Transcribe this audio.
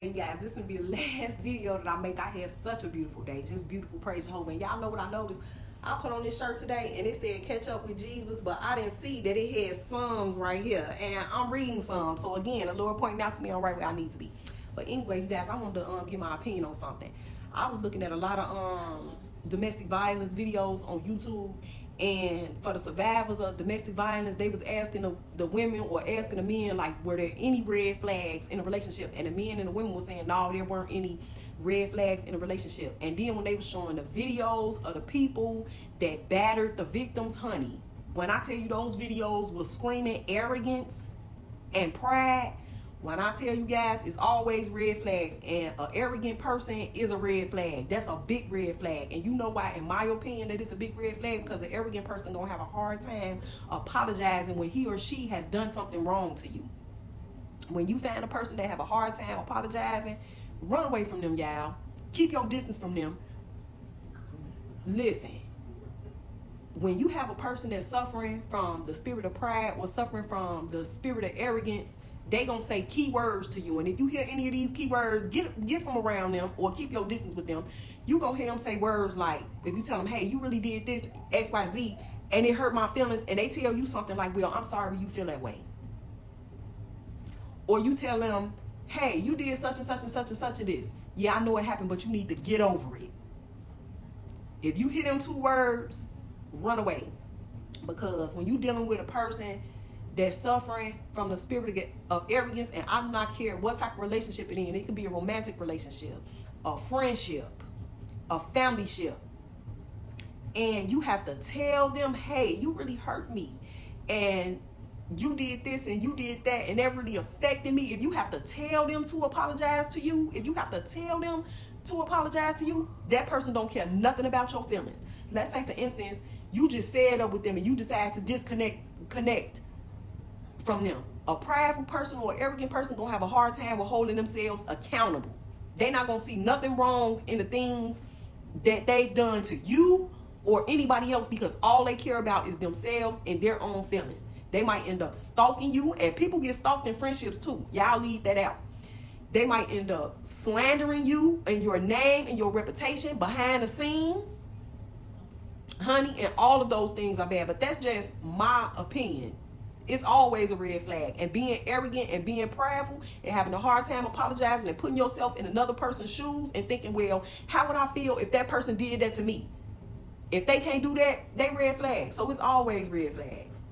Hey guys, this gonna be the last video that I make. I had such a beautiful day, just beautiful, praise Jehovah. And y'all know what I noticed? I put on this shirt today and it said catch up with Jesus, but I didn't see that it had Psalms right here, and I'm reading Psalms. So again, the Lord pointing out to me I'm right where I need to be. But anyway, you guys, I wanted to give my opinion on something. I was looking at a lot of domestic violence videos on YouTube, and for the survivors of domestic violence, they was asking the women or asking the men, like, were there any red flags in a relationship? And the men and the women were saying no, there weren't any red flags in a relationship. And then when they were showing the videos of the people that battered the victims, honey, when I tell you those videos was screaming arrogance and pride, when I tell you guys, it's always red flags, and an arrogant person is a red flag. That's a big red flag. And you know why, in my opinion, that it's a big red flag? Because an arrogant person gonna have a hard time apologizing when he or she has done something wrong to you. When you find a person that have a hard time apologizing, run away from them, y'all. Keep your distance from them. Listen, when you have a person that's suffering from the spirit of pride or suffering from the spirit of arrogance, they gonna say key words to you. And if you hear any of these key words, get from around them or keep your distance with them. You gonna hear them say words like, if you tell them, hey, you really did this XYZ and it hurt my feelings, and they tell you something like, well, I'm sorry you feel that way. Or you tell them, hey, you did such and such and such and such of this. Yeah, I know it happened, but you need to get over it. If you hear them two words, run away. Because when you dealing with a person that's suffering from the spirit of arrogance, and I do not care what type of relationship it is, it could be a romantic relationship, a friendship, a family ship, and you have to tell them, hey, you really hurt me, and you did this and you did that, and that really affected me. If you have to tell them to apologize to you, if you have to tell them to apologize to you, that person don't care nothing about your feelings. Let's say, for instance, you just fed up with them and you decide to connect from them. A prideful person or arrogant person gonna have a hard time with holding themselves accountable. They're not gonna see nothing wrong in the things that they've done to you or anybody else, because all they care about is themselves and their own feeling. They might end up stalking you, and people get stalked in friendships too. Y'all leave that out. They might end up slandering you and your name and your reputation behind the scenes, honey, and all of those things are bad. But that's just my opinion. It's always a red flag. And being arrogant and being prideful and having a hard time apologizing and putting yourself in another person's shoes and thinking, well, how would I feel if that person did that to me? If they can't do that, they red flags. So it's always red flags.